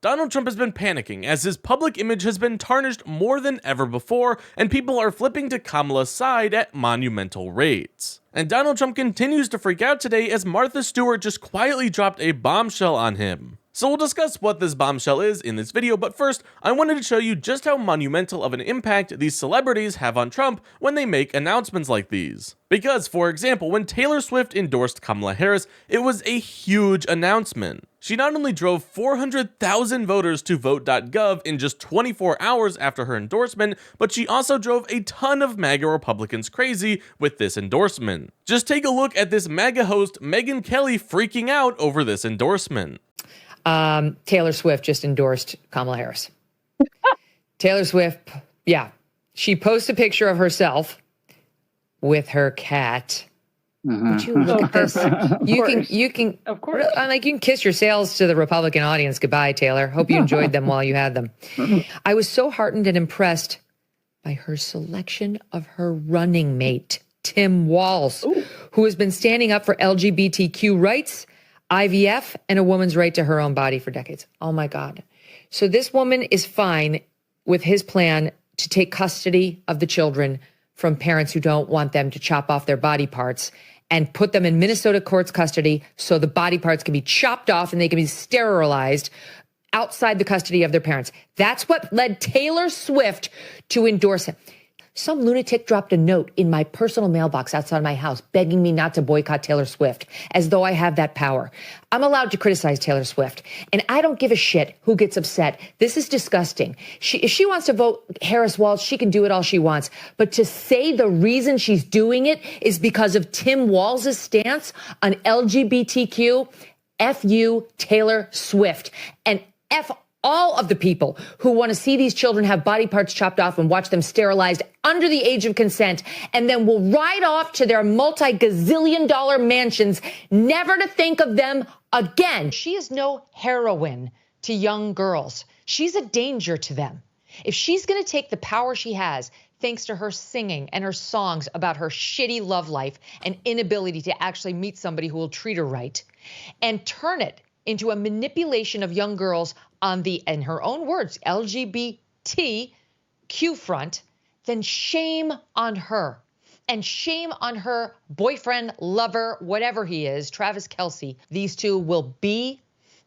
Donald Trump has been panicking as his public image has been tarnished more than ever before, and people are flipping to Kamala's side at monumental rates. And Donald Trump continues to freak out today as Martha Stewart just quietly dropped a bombshell on him. So we'll discuss what this bombshell is in this video, but first, I wanted to show you just how monumental of an impact these celebrities have on Trump when they make announcements like these. Because, for example, when Taylor Swift endorsed Kamala Harris, it was a huge announcement. She not only drove 400,000 voters to vote.gov in just 24 hours after her endorsement, but she also drove a ton of MAGA Republicans crazy with this endorsement. Just take a look at this MAGA host Megyn Kelly freaking out over this endorsement. Taylor Swift just endorsed Kamala Harris. Taylor Swift, yeah, she posts a picture of herself with her cat. Would you look at this? You can, of course. Like, you can kiss your sales to the Republican audience goodbye, Taylor. Hope you enjoyed them while you had them. I was so heartened and impressed by her selection of her running mate, Tim Walz, who has been standing up for LGBTQ rights, IVF, and a woman's right to her own body for decades. Oh my God. So this woman is fine with his plan to take custody of the children from parents who don't want them to chop off their body parts and put them in Minnesota court's custody so the body parts can be chopped off and they can be sterilized outside the custody of their parents. That's what led Taylor Swift to endorse him. Some lunatic dropped a note in my personal mailbox outside my house begging me not to boycott Taylor Swift, as though I have that power. I'm allowed to criticize Taylor Swift, and I don't give a shit who gets upset. This is disgusting. If she wants to vote Harris Walz, she can do it all she wants. But to say the reason she's doing it is because of Tim Walz's stance on LGBTQ, F you, Taylor Swift, and F all of the people who want to see these children have body parts chopped off and watch them sterilized under the age of consent, and then will ride off to their multi-gazillion-dollar mansions, never to think of them again. She is no heroine to young girls. She's a danger to them. If she's going to take the power she has, thanks to her singing and her songs about her shitty love life and inability to actually meet somebody who will treat her right, and turn it into a manipulation of young girls on the, in her own words, LGBTQ front, then shame on her. And shame on her boyfriend, lover, whatever he is, Travis Kelce. These two will be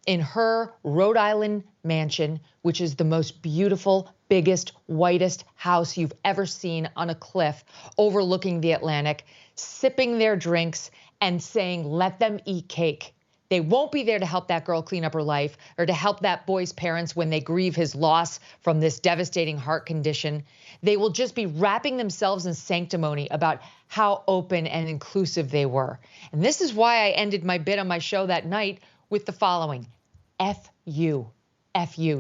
in her Rhode Island mansion, which is the most beautiful, biggest, whitest house you've ever seen on a cliff overlooking the Atlantic, sipping their drinks and saying, let them eat cake. They won't be there to help that girl clean up her life or to help that boy's parents when they grieve his loss from this devastating heart condition. They will just be wrapping themselves in sanctimony about how open and inclusive they were. And this is why I ended my bit on my show that night with the following: F you,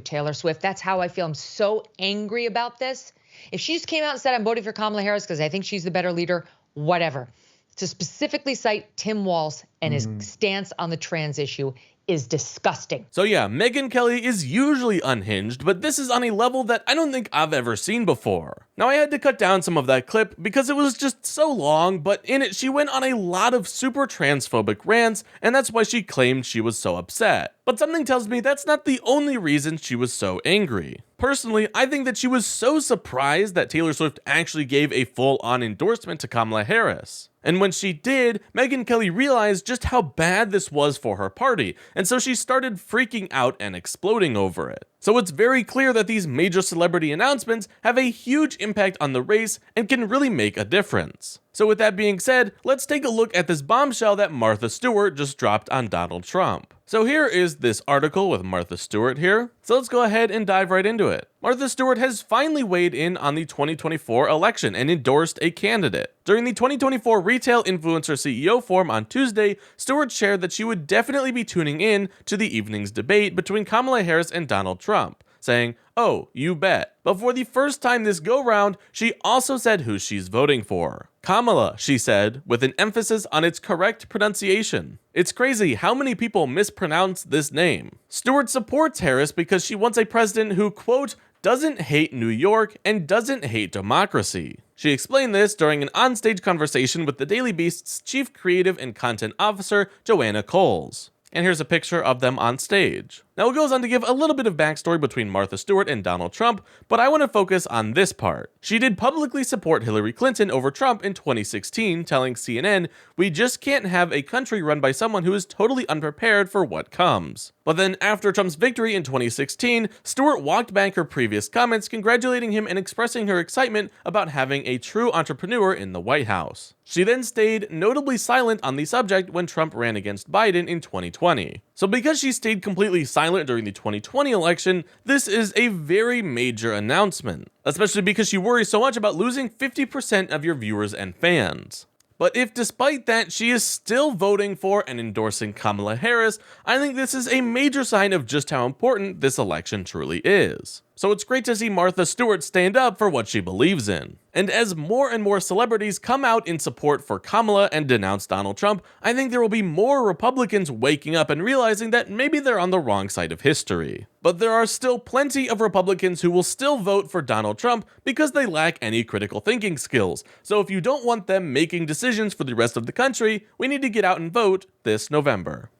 Taylor Swift. That's how I feel. I'm so angry about this. If she just came out and said, I'm voting for Kamala Harris because I think she's the better leader, whatever. To specifically cite Tim Walz and his stance on the trans issue is disgusting. So yeah, Megyn Kelly is usually unhinged, but this is on a level that I don't think I've ever seen before. Now, I had to cut down some of that clip because it was just so long, but in it she went on a lot of super transphobic rants, and that's why she claimed she was so upset. But something tells me that's not the only reason she was so angry. Personally, I think that she was so surprised that Taylor Swift actually gave a full-on endorsement to Kamala Harris. And when she did, Megyn Kelly realized just how bad this was for her party, and so she started freaking out and exploding over it. So it's very clear that these major celebrity announcements have a huge impact on the race and can really make a difference. So with that being said, let's take a look at this bombshell that Martha Stewart just dropped on Donald Trump. So here is this article with Martha Stewart here. So let's go ahead and dive right into it. Martha Stewart has finally weighed in on the 2024 election and endorsed a candidate. During the 2024 Retail Influencer CEO Forum on Tuesday, Stewart shared that she would definitely be tuning in to the evening's debate between Kamala Harris and Donald Trump, saying, "Oh, you bet." But for the first time this go-round, she also said who she's voting for. Kamala, she said, with an emphasis on its correct pronunciation. It's crazy how many people mispronounce this name. Stewart supports Harris because she wants a president who, quote, doesn't hate New York and doesn't hate democracy. She explained this during an onstage conversation with the Daily Beast's Chief Creative and Content Officer, Joanna Coles. And here's a picture of them on stage. Now it goes on to give a little bit of backstory between Martha Stewart and Donald Trump, but I want to focus on this part. She did publicly support Hillary Clinton over Trump in 2016, telling CNN, "We just can't have a country run by someone who is totally unprepared for what comes." But then after Trump's victory in 2016, Stewart walked back her previous comments, congratulating him and expressing her excitement about having a true entrepreneur in the White House. She then stayed notably silent on the subject when Trump ran against Biden in 2020. So because she stayed completely silent during the 2020 election, this is a very major announcement, especially because she worries so much about losing 50% of your viewers and fans. But if despite that she is still voting for and endorsing Kamala Harris, I think this is a major sign of just how important this election truly is. So it's great to see Martha Stewart stand up for what she believes in. And as more and more celebrities come out in support for Kamala and denounce Donald Trump, I think there will be more Republicans waking up and realizing that maybe they're on the wrong side of history. But there are still plenty of Republicans who will still vote for Donald Trump because they lack any critical thinking skills. So if you don't want them making decisions for the rest of the country, we need to get out and vote this November.